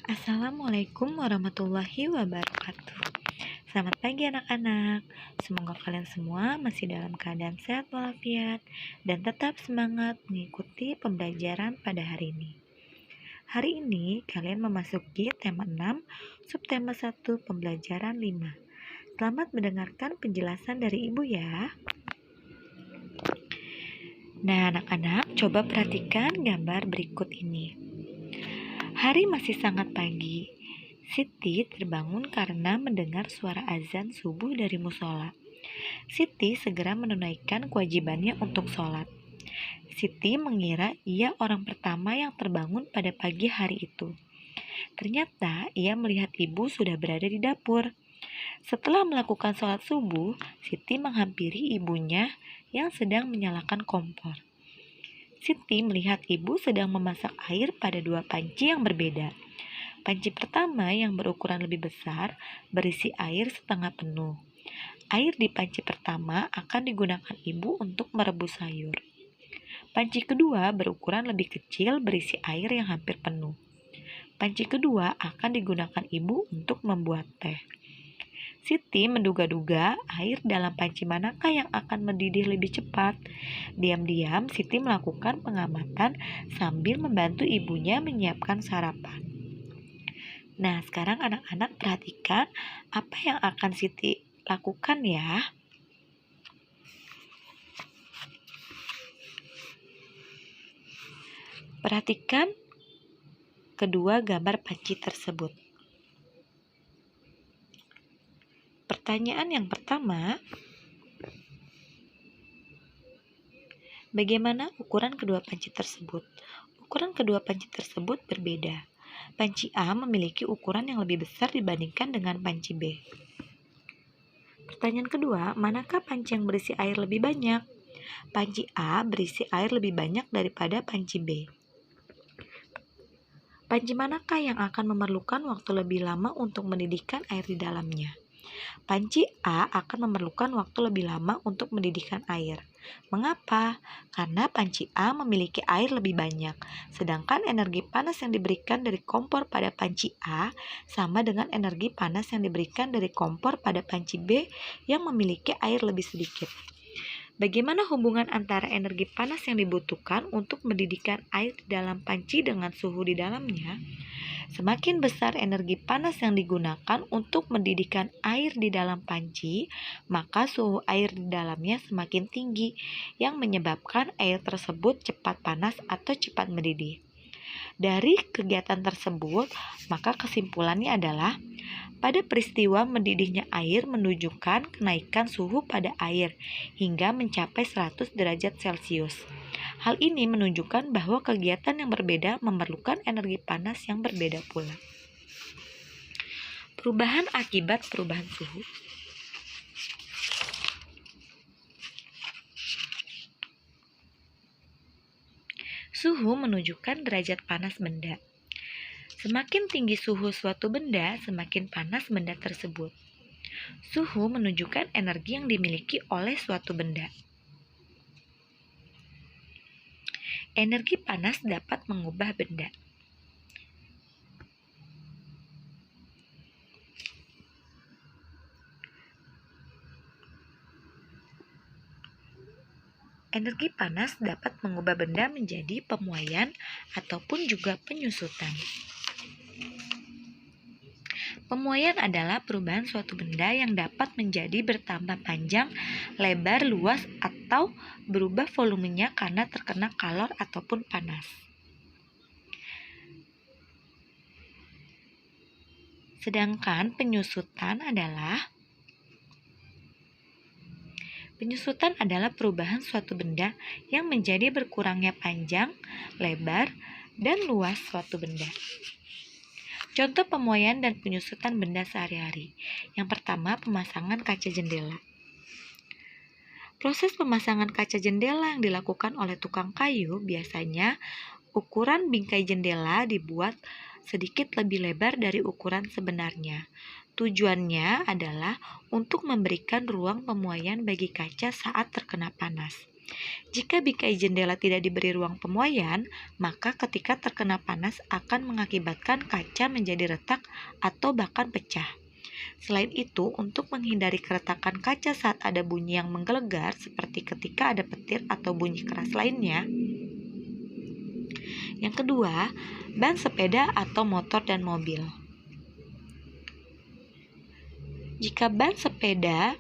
Assalamualaikum warahmatullahi wabarakatuh. Selamat pagi anak-anak. Semoga kalian semua masih dalam keadaan sehat walafiat dan tetap semangat mengikuti pembelajaran pada hari ini. Hari ini kalian memasuki tema 6, subtema 1, pembelajaran 5. Selamat mendengarkan penjelasan dari Ibu ya. Nah, anak-anak, coba perhatikan gambar berikut ini. Hari masih sangat pagi. Siti terbangun karena mendengar suara azan subuh dari musola. Siti segera menunaikan kewajibannya untuk sholat. Siti mengira ia orang pertama yang terbangun pada pagi hari itu. Ternyata ia melihat ibu sudah berada di dapur. Setelah melakukan sholat subuh, Siti menghampiri ibunya yang sedang menyalakan kompor. Siti melihat ibu sedang memasak air pada dua panci yang berbeda. Panci pertama yang berukuran lebih besar berisi air setengah penuh. Air di panci pertama akan digunakan ibu untuk merebus sayur. Panci kedua berukuran lebih kecil berisi air yang hampir penuh. Panci kedua akan digunakan ibu untuk membuat teh. Siti menduga-duga air dalam panci manakah yang akan mendidih lebih cepat. Diam-diam Siti melakukan pengamatan sambil membantu ibunya menyiapkan sarapan. Nah, sekarang anak-anak perhatikan apa yang akan Siti lakukan ya. Perhatikan kedua gambar panci tersebut. Pertanyaan yang pertama, bagaimana ukuran kedua panci tersebut? Ukuran kedua panci tersebut berbeda. Panci A memiliki ukuran yang lebih besar dibandingkan dengan panci B. Pertanyaan kedua, manakah panci yang berisi air lebih banyak? Panci A berisi air lebih banyak daripada panci B. Panci manakah yang akan memerlukan waktu lebih lama untuk mendidihkan air di dalamnya? Panci A akan memerlukan waktu lebih lama untuk mendidihkan air. Mengapa? Karena panci A memiliki air lebih banyak, sedangkan energi panas yang diberikan dari kompor pada panci A sama dengan energi panas yang diberikan dari kompor pada panci B yang memiliki air lebih sedikit. Bagaimana hubungan antara energi panas yang dibutuhkan untuk mendidihkan air di dalam panci dengan suhu di dalamnya? Semakin besar energi panas yang digunakan untuk mendidihkan air di dalam panci, maka suhu air di dalamnya semakin tinggi, yang menyebabkan air tersebut cepat panas atau cepat mendidih. Dari kegiatan tersebut, maka kesimpulannya adalah pada peristiwa mendidihnya air menunjukkan kenaikan suhu pada air hingga mencapai 100 derajat Celcius. Hal ini menunjukkan bahwa kegiatan yang berbeda memerlukan energi panas yang berbeda pula. Perubahan akibat perubahan suhu. Suhu menunjukkan derajat panas benda. Semakin tinggi suhu suatu benda, semakin panas benda tersebut. Suhu menunjukkan energi yang dimiliki oleh suatu benda. Energi panas dapat mengubah benda. Energi panas dapat mengubah benda menjadi pemuaian ataupun juga penyusutan. Pemuaian adalah perubahan suatu benda yang dapat menjadi bertambah panjang, lebar, luas, atau berubah volumenya karena terkena kalor ataupun panas. Sedangkan penyusutan adalah perubahan suatu benda yang menjadi berkurangnya panjang, lebar, dan luas suatu benda. Contoh pemuaian dan penyusutan benda sehari-hari. Yang pertama, pemasangan kaca jendela. Proses pemasangan kaca jendela yang dilakukan oleh tukang kayu biasanya ukuran bingkai jendela dibuat sedikit lebih lebar dari ukuran sebenarnya. Tujuannya adalah untuk memberikan ruang pemuaian bagi kaca saat terkena panas. Jika bingkai jendela tidak diberi ruang pemuaian, maka ketika terkena panas akan mengakibatkan kaca menjadi retak atau bahkan pecah. Selain itu, untuk menghindari keretakan kaca saat ada bunyi yang menggelegar, seperti ketika ada petir atau bunyi keras lainnya. Yang kedua, ban sepeda atau motor dan mobil. Jika ban sepeda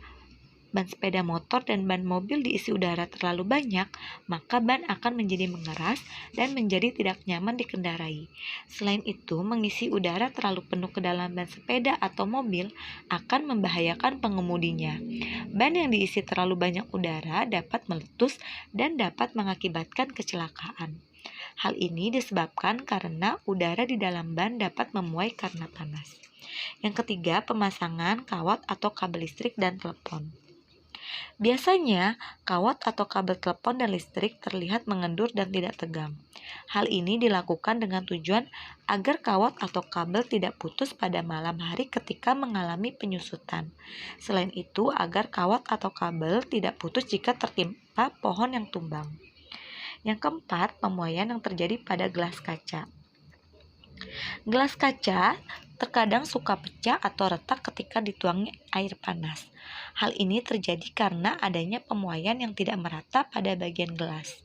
motor dan ban mobil diisi udara terlalu banyak, maka ban akan menjadi mengeras dan menjadi tidak nyaman dikendarai. Selain itu, mengisi udara terlalu penuh ke dalam ban sepeda atau mobil akan membahayakan pengemudinya. Ban yang diisi terlalu banyak udara dapat meletus dan dapat mengakibatkan kecelakaan. Hal ini disebabkan karena udara di dalam ban dapat memuai karena panas. Yang ketiga, pemasangan kawat atau kabel listrik dan telepon. Biasanya, kawat atau kabel telepon dan listrik terlihat mengendur dan tidak tegang. Hal ini dilakukan dengan tujuan agar kawat atau kabel tidak putus pada malam hari ketika mengalami penyusutan. Selain itu, agar kawat atau kabel tidak putus jika tertimpa pohon yang tumbang. Yang keempat, pemuaian yang terjadi pada gelas kaca. Gelas kaca terkadang suka pecah atau retak ketika dituangi air panas. Hal ini terjadi karena adanya pemuaian yang tidak merata pada bagian gelas.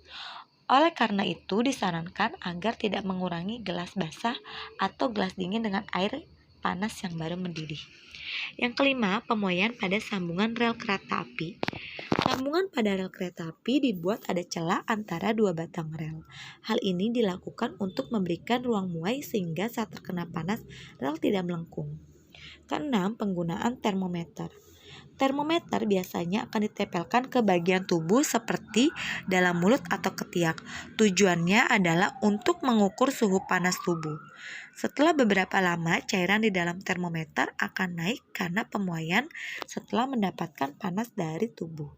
Oleh karena itu, disarankan agar tidak mengurangi gelas basah atau gelas dingin dengan air panas yang baru mendidih. Yang kelima, pemuaian pada sambungan rel kereta api. Sambungan pada rel kereta api dibuat ada celah antara dua batang rel. Hal ini dilakukan untuk memberikan ruang muai sehingga saat terkena panas, rel tidak melengkung. Keenam, penggunaan termometer. Termometer biasanya akan ditempelkan ke bagian tubuh seperti dalam mulut atau ketiak. Tujuannya adalah untuk mengukur suhu panas tubuh. Setelah beberapa lama, cairan di dalam termometer akan naik karena pemuaian setelah mendapatkan panas dari tubuh.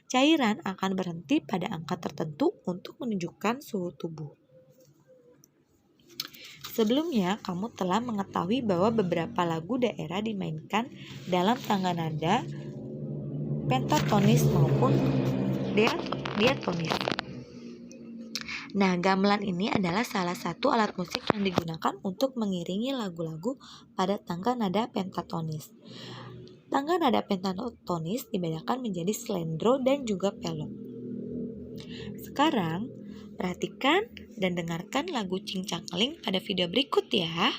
Cairan akan berhenti pada angka tertentu untuk menunjukkan suhu tubuh. Sebelumnya, kamu telah mengetahui bahwa beberapa lagu daerah dimainkan dalam tangga nada pentatonis maupun diatonis. Nah, gamelan ini adalah salah satu alat musik yang digunakan untuk mengiringi lagu-lagu pada tangga nada pentatonis. Tangga nada pentatonis dibedakan menjadi slendro dan juga pelok. Sekarang, perhatikan dan dengarkan lagu Cincangkeling pada video berikut ya.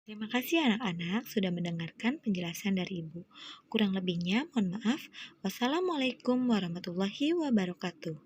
Terima kasih anak-anak sudah mendengarkan penjelasan dari Ibu. Kurang lebihnya mohon maaf. Wassalamualaikum warahmatullahi wabarakatuh.